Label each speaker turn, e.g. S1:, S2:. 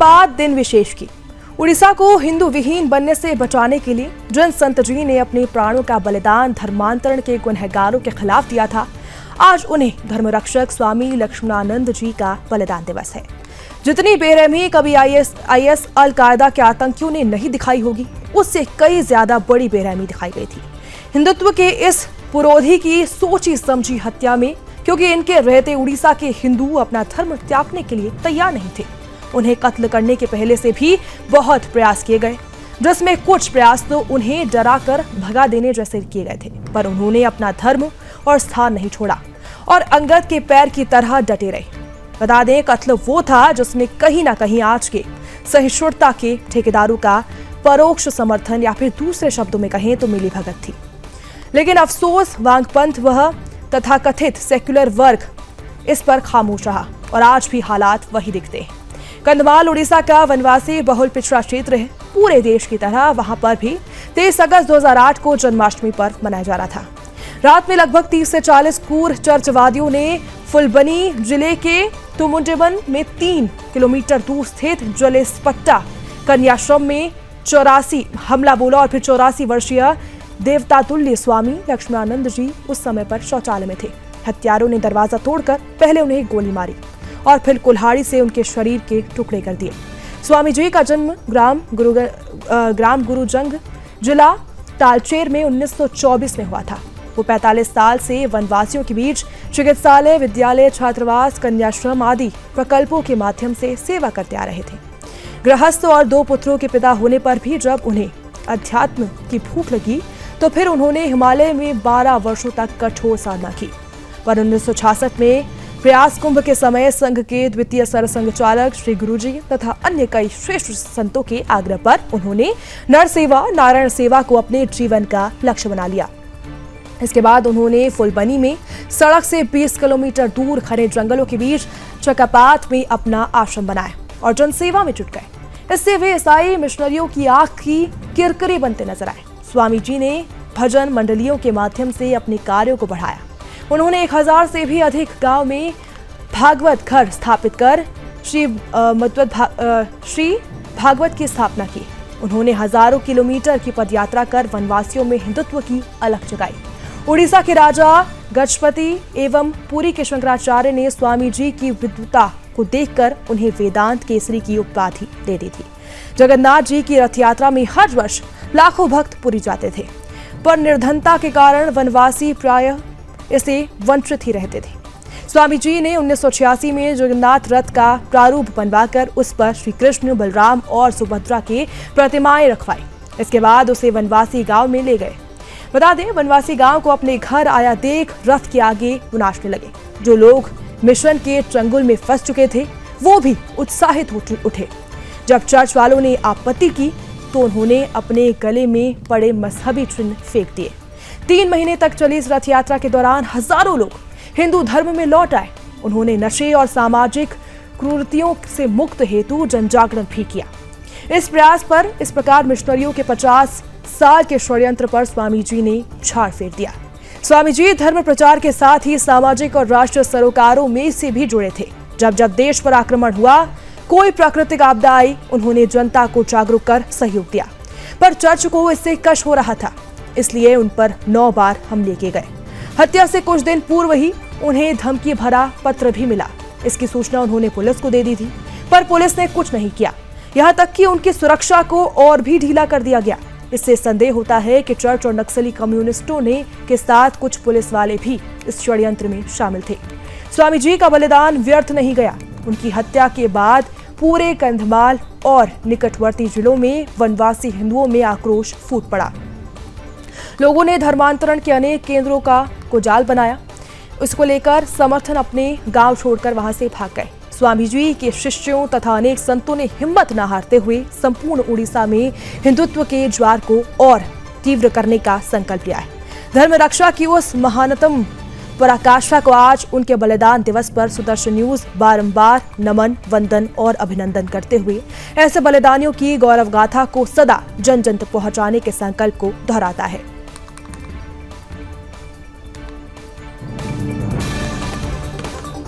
S1: बाद दिन विशेष की। उड़ीसा को हिंदू विहीन बनने से बचाने के लिए जिन संत जी ने अपने प्राणों का बलिदान धर्मांतरण के गुनहगारों के खिलाफ दिया था, आज उन्हें धर्मरक्षक स्वामी लक्ष्मणानंद जी का बलिदान दिवस है। जितनी बेरहमी कभी आईएस अल कायदा के आतंकियों ने नहीं दिखाई होगी, उससे कई ज्यादा बड़ी बेरहमी दिखाई गई थी हिंदुत्व के इस पुरोधी की सोची समझी हत्या में, क्योंकि इनके रहते उड़ीसा के हिंदू अपना धर्म त्यागने के लिए तैयार नहीं थे। उन्हें कत्ल करने के पहले से भी बहुत प्रयास किए गए, जिसमें कुछ प्रयास तो उन्हें डराकर भगा देने जैसे किए गए थे, पर उन्होंने अपना धर्म और स्थान नहीं छोड़ा और अंगद के पैर की तरह डटे रहे। बता दें, कत्ल वो था जिसमें कहीं ना कहीं आज के सहिष्णुता के ठेकेदारों का परोक्ष समर्थन, या फिर दूसरे शब्दों में कहें तो मिलीभगत थी। लेकिन अफसोस वामपंथ वह तथाकथित सेक्युलर वर्ग इस पर खामोश रहा और आज भी हालात वही दिखते हैं। कंधमाल उड़ीसा का वनवासी बहुल पिछड़ा क्षेत्र है। पूरे देश की तरह वहां पर भी 23 अगस्त 2008 को जन्माष्टमी पर्व मनाया जा रहा था। रात में लगभग 30 से 40 क्रूर चर्चवादियों ने फुलबनी जिले के तुमुंडेवन में 3 किलोमीटर दूर स्थित जलेस्पट्टा कन्याश्रम में 84 हमला बोला और फिर 84 वर्षीय देवतातुल्य स्वामी लक्ष्मणानंद जी उस समय पर शौचालय में थे। हत्यारों ने दरवाजा तोड़कर पहले उन्हें गोली मारी और फिर कुल्हाड़ी से उनके शरीर के टुकड़े कर दिए। स्वामी जी का जन्म ग्राम गुरुजंग जिला तालचेर में 1924 में हुआ था। वो 45 साल से वनवासियों के बीच चिकित्सालय, विद्यालय, छात्रावास, कन्याश्रम आदि प्रकल्पों के माध्यम से सेवा करते आ रहे थे। गृहस्थ और 2 पुत्रों के पिता होने पर भी जब उन्हें अध्यात्म की भूख लगी तो फिर उन्होंने हिमालय में 12 वर्षों तक कठोर साधना की। पर 1966 में प्रयास कुंभ के समय संघ के द्वितीय सरसंघ चालक श्री गुरुजी तथा अन्य कई श्रेष्ठ संतों के आग्रह पर उन्होंने नर सेवा, नारायण सेवा को अपने जीवन का लक्ष्य बना लिया। इसके बाद उन्होंने फुलबनी में सड़क से 20 किलोमीटर दूर घने जंगलों के बीच चकापात में अपना आश्रम बनाया और जनसेवा में जुट गए। इससे वे ईसाई मिशनरियों की आंख की किरकिरी बनते नजर आए। स्वामी जी ने भजन मंडलियों के माध्यम से अपने कार्यों को बढ़ाया। उन्होंने 1000 से भी अधिक गांव में भागवत घर स्थापित कर श्री भागवत की स्थापना की। उन्होंने हजारों किलोमीटर की पदयात्रा कर वनवासियों में हिंदुत्व की अलख जगाई। उड़ीसा के राजा गजपति एवं पुरी के शंकराचार्य ने स्वामी जी की विद्वता को देखकर उन्हें वेदांत केसरी की उपाधि दे दी थी। जगन्नाथ जी की रथ यात्रा में हर वर्ष लाखों भक्त पुरी जाते थे, पर निर्धनता के कारण वनवासी प्रायः इसे वंचित ही रहते थे। स्वामी जी ने 1986 में जगन्नाथ रथ का प्रारूप बनवाकर उस पर श्री कृष्ण, बलराम और सुभद्रा के प्रतिमाएं रखवाई। इसके बाद उसे वनवासी गांव में ले गए। बता दें, वनवासी गांव को अपने घर आया देख रथ के आगे नाचने लगे। जो लोग मिशन के चंगुल में फंस चुके थे वो भी उत्साहित उठे। जब चर्च वालों ने आपत्ति की तो उन्होंने अपने गले में पड़े मजहबी चिन्ह फेंक दिए। 3 महीने तक चली इस रथ यात्रा के दौरान हजारों लोग हिंदू धर्म में लौट आए। उन्होंने नशे और सामाजिक क्रूरतियों से मुक्त हेतु जनजागरण भी किया। इस प्रकार मिशनरियों के 50 साल के षड्यंत्र पर स्वामी जी ने झाड़ फेर दिया। स्वामी जी धर्म प्रचार के साथ ही सामाजिक और राष्ट्रीय सरोकारों में से भी जुड़े थे। जब जब देश पर आक्रमण हुआ, कोई प्राकृतिक आपदा आई, उन्होंने जनता को जागरूक कर सहयोग दिया। पर चर्च को इससे कष्ट हो रहा था, इसलिए उन पर 9 बार हमले किए गए। हत्या से कुछ दिन पूर्व ही उन्हें धमकी भरा पत्र भी मिला। इसकी सूचना उन्होंने पुलिस को दे दी थी, पर पुलिस ने कुछ नहीं किया। यहाँ तक कि उनकी सुरक्षा को और भी ढीला कर दिया गया। इससे संदेह होता है कि चर्च और नक्सली कम्युनिस्टों के साथ कुछ पुलिस वाले भी इस षड्यंत्र में शामिल थे। स्वामी जी का बलिदान व्यर्थ नहीं गया। उनकी हत्या के बाद पूरे कंधमाल और निकटवर्ती जिलों में वनवासी हिंदुओं में आक्रोश फूट पड़ा। लोगों ने धर्मांतरण के अनेक केंद्रों को जाल बनाया। उसको लेकर समर्थन अपने गांव छोड़कर वहां से भाग गए। स्वामी जी के शिष्यों तथा अनेक संतों ने हिम्मत न हारते हुए संपूर्ण उड़ीसा में हिंदुत्व के ज्वार को और तीव्र करने का संकल्प लिया है। धर्म रक्षा की उस महानतम पराकाष्ठा को आज उनके बलिदान दिवस पर सुदर्शन न्यूज बारंबार नमन, वंदन और अभिनंदन करते हुए ऐसे बलिदानियों की गौरव गाथा को सदा जन जन तक पहुंचाने के संकल्प को दोहराता है।